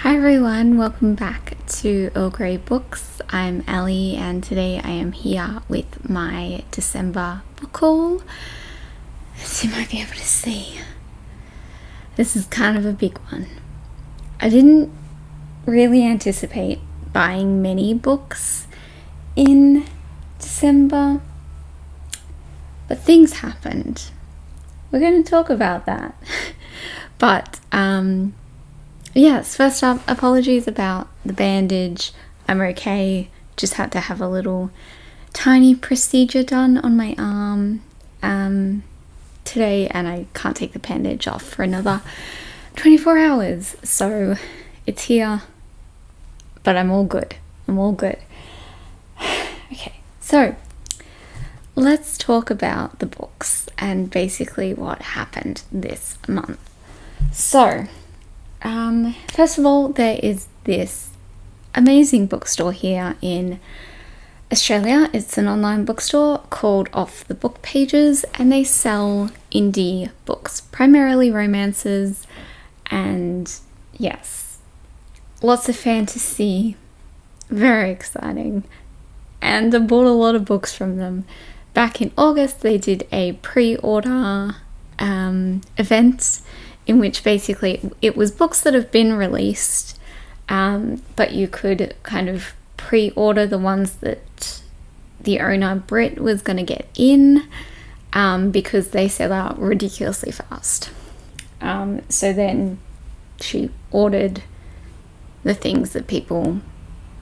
Hi everyone, welcome back to Earl Grey Books. I'm Ellie and today I am here with my December book haul. As you might be able to see, this is kind of a big one. I didn't really anticipate buying many books in December, but things happened. We're going to talk about that. But yes, first up, apologies about the bandage. I'm okay. Just had to have a little tiny procedure done on my arm today, and I can't take the bandage off for another 24 hours. So it's here, but I'm all good. Okay, so let's talk about the books and basically what happened this month. So, first of all, there is this amazing bookstore here in Australia. It's an online bookstore called Off the Book Pages, and they sell indie books, primarily romances, and yes, lots of fantasy, very exciting. And I bought a lot of books from them. Back in August, they did a pre-order event in which basically it was books that have been released, but you could kind of pre-order the ones that the owner, Brit, was going to get in because they sell out ridiculously fast. So then she ordered the things that people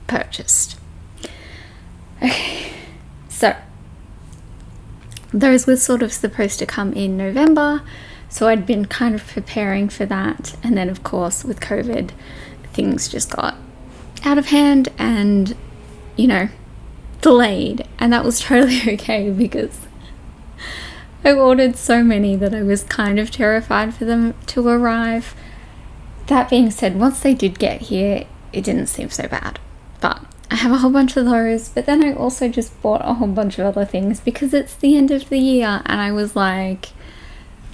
purchased. Okay, so those were sort of supposed to come in November. So I'd been kind of preparing for that. And then, of course, with COVID, things just got out of hand and, delayed. And that was totally okay because I ordered so many that I was kind of terrified for them to arrive. That being said, once they did get here, it didn't seem so bad. But I have a whole bunch of those. But then I also just bought a whole bunch of other things because it's the end of the year. And I was like,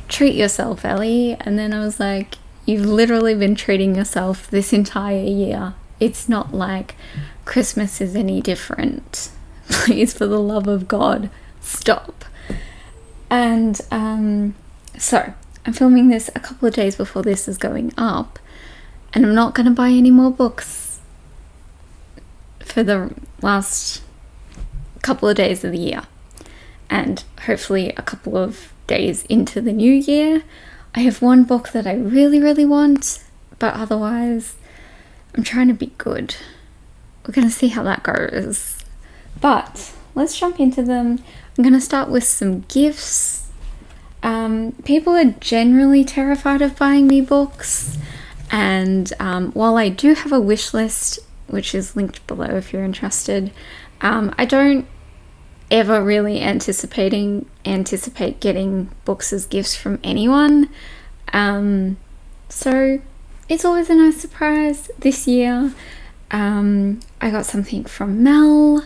treat yourself, Ellie. And then I was like, you've literally been treating yourself this entire year. It's not like Christmas is any different. Please, for the love of God, stop. And so I'm filming this a couple of days before this is going up, and I'm not going to buy any more books for the last couple of days of the year, and hopefully a couple of days into the new year. I have one book that I really, really want, but otherwise I'm trying to be good. We're going to see how that goes. But let's jump into them. I'm going to start with some gifts. People are generally terrified of buying me books, and while I do have a wish list, which is linked below if you're interested, I don't ever really anticipate getting books as gifts from anyone. So it's always a nice surprise. This year, I got something from Mel,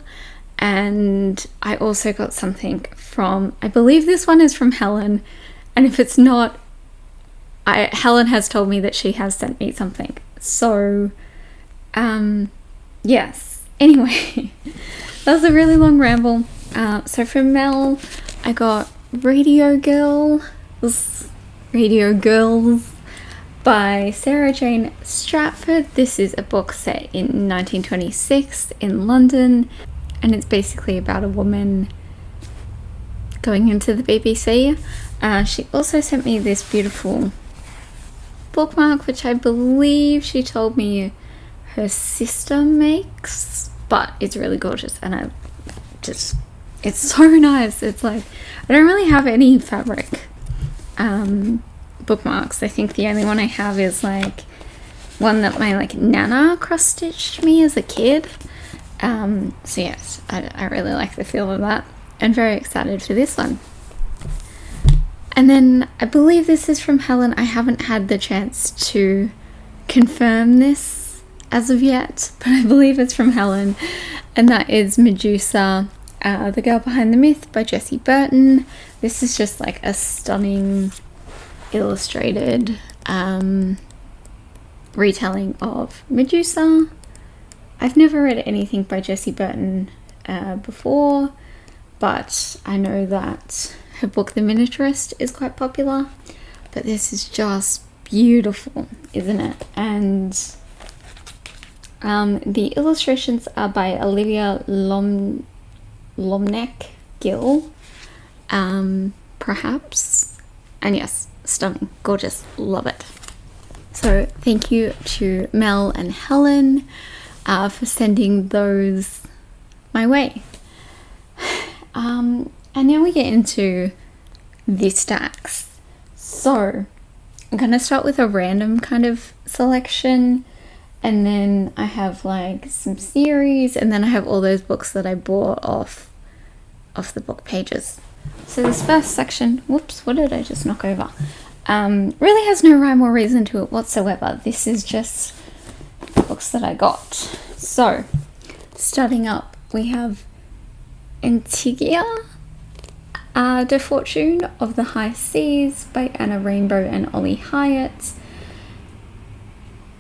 and I also got something from, I believe this one is from Helen, and if it's not, Helen has told me that she has sent me something. So, yes. Anyway, that was a really long ramble. So from Mel, I got Radio Girls by Sarah Jane Stratford. This is a book set in 1926 in London, and it's basically about a woman going into the BBC. She also sent me this beautiful bookmark, which I believe she told me her sister makes, but it's really gorgeous, and it's so nice. It's like, I don't really have any fabric bookmarks. I think the only one I have is like one that my nana cross-stitched me as a kid. So yes, I really like the feel of that, and very excited for this one. And then I believe this is from Helen. I haven't had the chance to confirm this as of yet, but I believe it's from Helen, and that is Medusa, The Girl Behind the Myth by Jessie Burton. This is just like a stunning illustrated retelling of Medusa. I've never read anything by Jessie Burton before, but I know that her book The Miniaturist is quite popular. But this is just beautiful, isn't it? And the illustrations are by Olivia Lomneck Gill, perhaps. And yes, stunning, gorgeous, love it. So thank you to Mel and Helen for sending those my way. And now we get into the stacks. So I'm going to start with a random kind of selection, and then I have like some series, and then I have all those books that I bought off the book pages. So this first section, whoops, what did I just knock over? Really has no rhyme or reason to it whatsoever. This is just books that I got. So starting up, we have Antigua de Fortune of the High Seas by Anna Rainbow and Ollie Hyatt.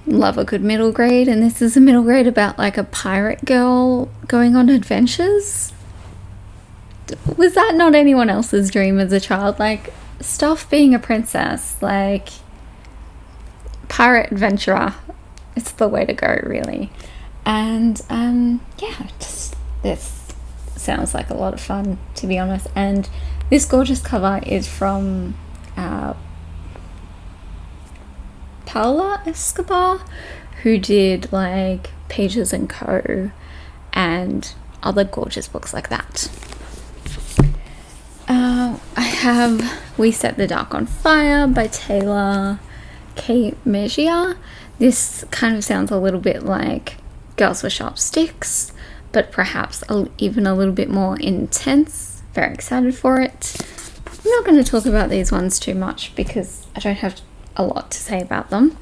Love a good middle grade, and this is a middle grade about like a pirate girl going on adventures. Was that not anyone else's dream as a child? Like, stuff being a princess, like pirate adventurer, it's the way to go, really. And yeah, just this sounds like a lot of fun, to be honest. And this gorgeous cover is from Paula Escobar, who did like Pages and Co. and other gorgeous books like that. I have We Set the Dark on Fire by Taylor K. Mejia. This kind of sounds a little bit like Girls with Sharp Sticks, but perhaps even a little bit more intense. Very excited for it. I'm not going to talk about these ones too much because I don't have a lot to say about them.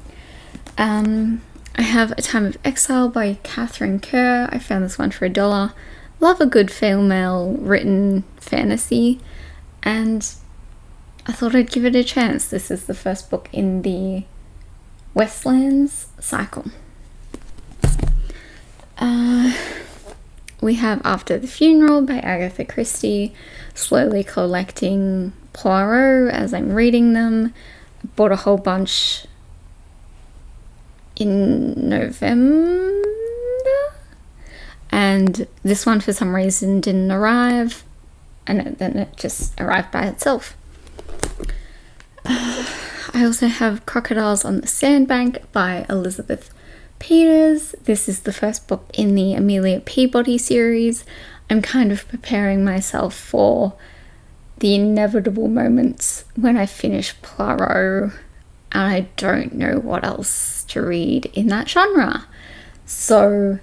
I have A Time of Exile by Catherine Kerr. I found this one for $1. Love a good female written fantasy, and I thought I'd give it a chance. This is the first book in the Westlands cycle. We have After the Funeral by Agatha Christie. Slowly collecting Poirot as I'm reading them. I bought a whole bunch in November, and this one for some reason didn't arrive, and then it just arrived by itself. I also have Crocodiles on the Sandbank by Elizabeth Peters. This is the first book in the Amelia Peabody series. I'm kind of preparing myself for the inevitable moments when I finish Poirot and I don't know what else to read in that genre. So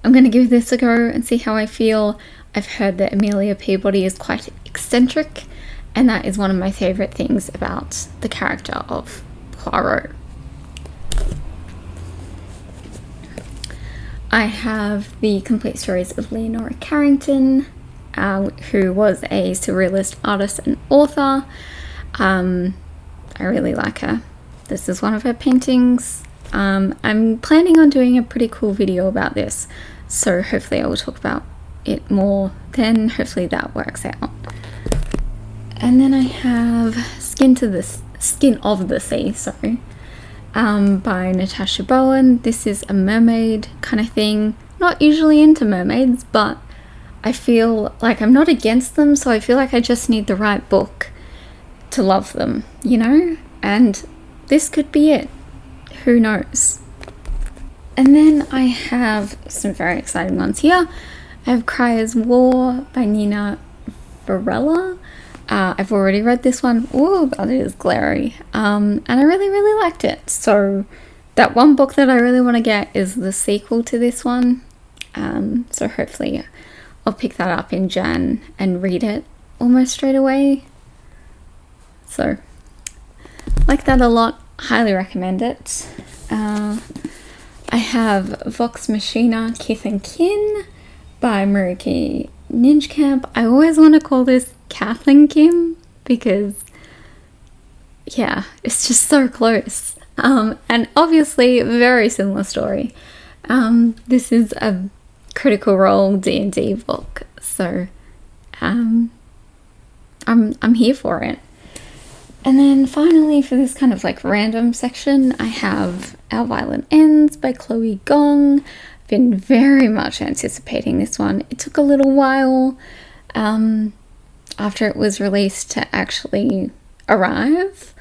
I'm going to give this a go and see how I feel. I've heard that Amelia Peabody is quite eccentric, and that is one of my favourite things about the character of Poirot. I have the complete stories of Leonora Carrington, who was a surrealist artist and author. I really like her. This is one of her paintings. I'm planning on doing a pretty cool video about this, so hopefully I will talk about it more then. Hopefully that works out. And then I have Skin of the Sea, by Natasha Bowen. This is a mermaid kind of thing. Not usually into mermaids, but I feel like I'm not against them, so I feel like I just need the right book to love them, you know? And this could be it. Who knows? And then I have some very exciting ones here. I have Cryer's War by Nina Varela. I've already read this one. Ooh, that is glary. And I really, really liked it. So that one book that I really want to get is the sequel to this one. So hopefully I'll pick that up in Jan and read it almost straight away. So like that a lot. Highly recommend it. I have Vox Machina Kith and Kin by Maruki Ninjkamp. I always want to call this Kath and Kim because, yeah, it's just so close. And obviously, very similar story. This is a Critical Role D&D book, so I'm here for it. And then finally, for this kind of like random section, I have Our Violent Ends by Chloe Gong. I've been very much anticipating this one. It took a little while after it was released to actually arrive,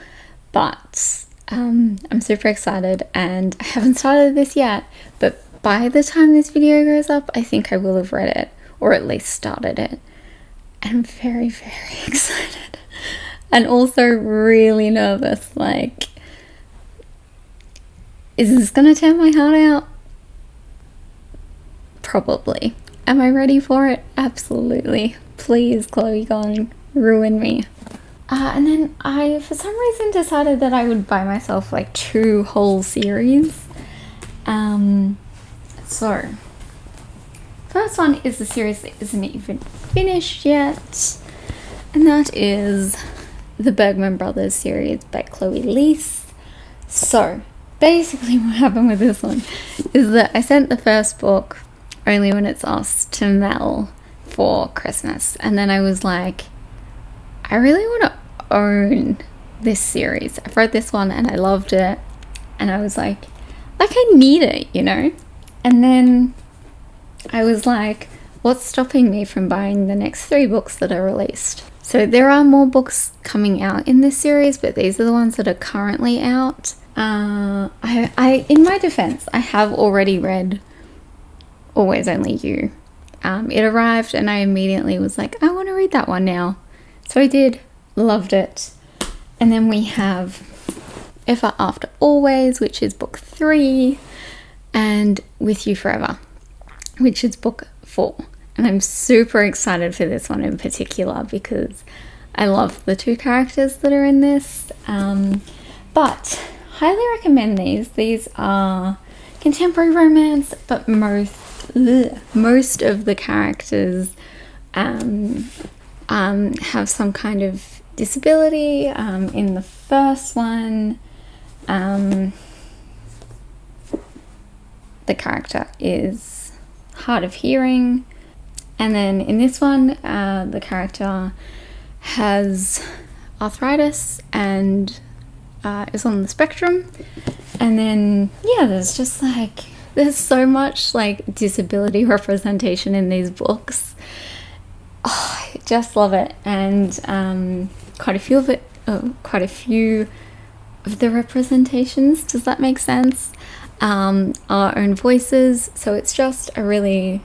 but I'm super excited, and I haven't started this yet, but by the time this video goes up, I think I will have read it, or at least started it. And I'm very, very excited. And also really nervous, like, is this gonna tear my heart out? Probably. Am I ready for it? Absolutely. Please, Chloe Gong, ruin me. And then I, for some reason, decided that I would buy myself like 2 whole series. So, first one is the series that isn't even finished yet, and that is the Bergman Brothers series by Chloe Leese. So, basically what happened with this one is that I sent the first book, Only When It's Us, to Mel for Christmas, and then I was like, I really want to own this series. I've read this one and I loved it, and I was like I need it, you know? And then I was like, what's stopping me from buying the next 3 books that are released? So there are more books coming out in this series, but these are the ones that are currently out. I in my defense, I have already read Always Only You. It arrived and I immediately was like, I want to read that one now. So I did, loved it. And then we have Ever After Always, which is book 3, and With You Forever, which is book 4. And I'm super excited for this one in particular because I love the 2 characters that are in this. But highly recommend these. These are contemporary romance, but most of the characters have some kind of disability. In the first one, the character is hard of hearing, and then in this one, the character has arthritis and is on the spectrum. And then there's so much like disability representation in these books. Oh, I just love it. And quite a few of the representations, does that make sense, are our own voices. So it's just a really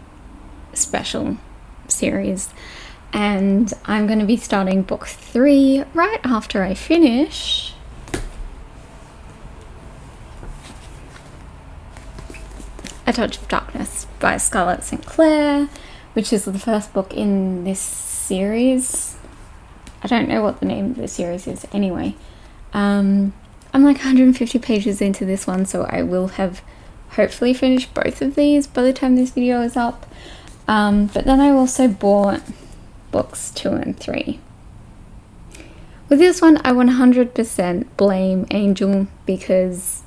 special series. And I'm going to be starting book 3 right after I finish A Touch of Darkness by Scarlett St. Clair, which is the first book in this series. I don't know what the name of the series is anyway. I'm like 150 pages into this one, so I will have hopefully finished both of these by the time this video is up. But then I also bought books 2 and 3. With this one, I 100% blame Angel because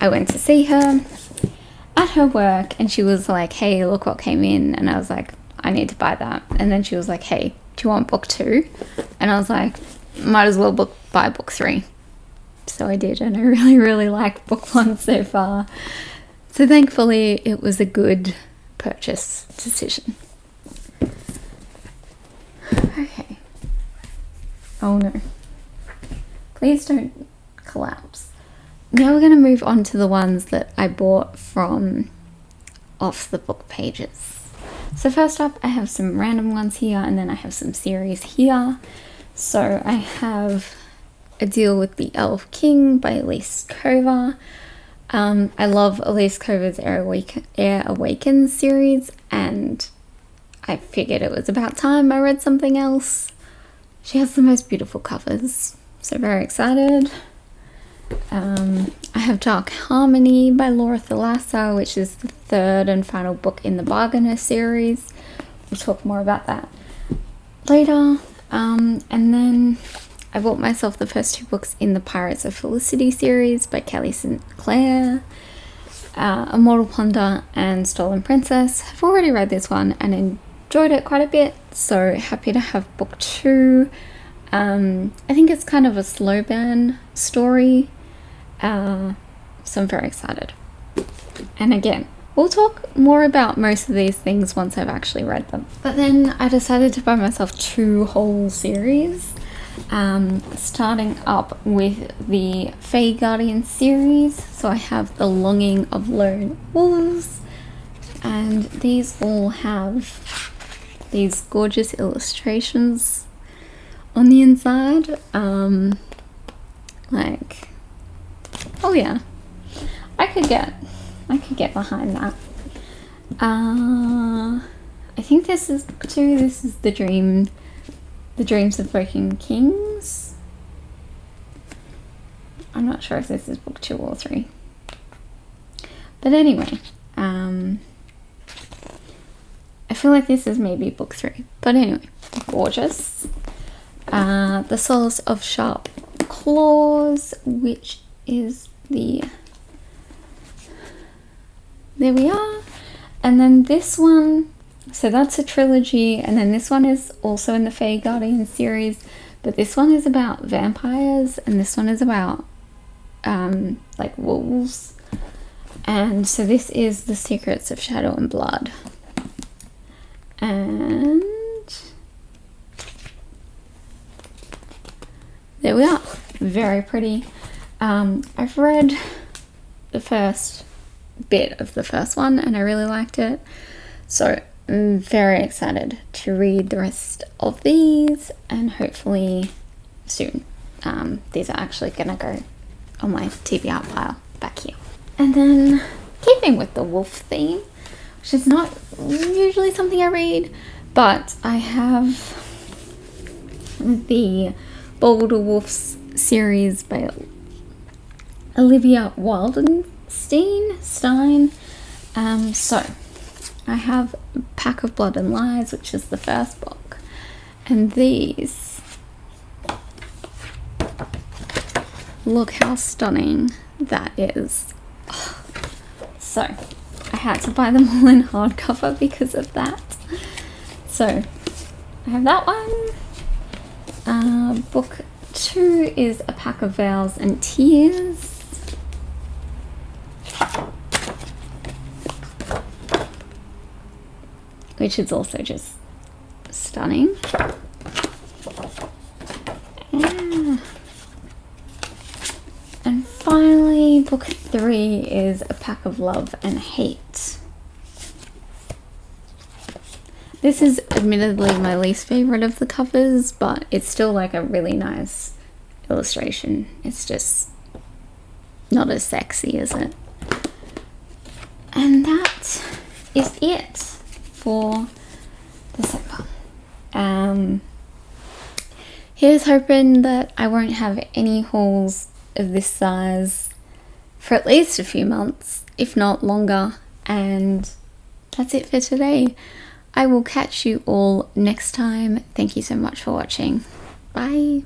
I went to see her at her work and she was like, hey, look what came in. And I was like, I need to buy that. And then she was like, hey, do you want book 2? And I was like, might as well buy book 3. So I did, and I really, really like book 1 so far. So thankfully it was a good purchase decision. Okay. Oh no. Please don't collapse. Now we're going to move on to the ones that I bought from off the book pages. So first up, I have some random ones here, and then I have some series here. So I have A Deal with the Elf King by Elise Cover. I love Elise Cover's Air Awakens series, and I figured it was about time I read something else. She has the most beautiful covers, so very excited. I have Dark Harmony by Laura Thalassa, which is the 3rd and final book in the Bargainer series. We'll talk more about that later. And then I bought myself the first 2 books in the Pirates of Felicity series by Kelly St. Clair. Immortal Plunder and Stolen Princess. I've already read this one and enjoyed it quite a bit, so happy to have book 2. I think it's kind of a slow burn story, so I'm very excited. And again, we'll talk more about most of these things once I've actually read them. But then I decided to buy myself 2 whole series, starting up with the Fae Guardian series. So I have The Longing of Lone Wolves, and these all have these gorgeous illustrations on the inside. Like, oh yeah, I could get behind that. I think this is book 2. This is the Dreams of Broken Kings. I'm not sure if this is book 2 or 3. But anyway, I feel like this is maybe book 3. But anyway, gorgeous. The Souls of Sharp Claws, which is there we are. And then this one, so that's a trilogy, and then this one is also in the Fae Guardian series, but this one is about vampires, and this one is about like wolves. And so this is The Secrets of Shadow and Blood. And there we are. Very pretty. I've read the first bit of the first one and I really liked it, so I'm very excited to read the rest of these, and hopefully soon. These are actually gonna go on my TBR pile back here. And then, keeping with the wolf theme, which is not usually something I read, but I have the Boulder Wolves series by Olivia Wildenstein. So I have Pack of Blood and Lies, which is the first book, and these, look how stunning that is. Oh, so I had to buy them all in hardcover because of that. So I have that one. Book 2 is A Pack of Vows and Tears. Which is also just stunning. Yeah. And finally, book 3 is A Pack of Love and Hate. This is admittedly my least favorite of the covers, but it's still like a really nice illustration. It's just not as sexy as it. And that is it for December. Here's hoping that I won't have any hauls of this size for at least a few months, if not longer. And that's it for today. I will catch you all next time. Thank you so much for watching. Bye.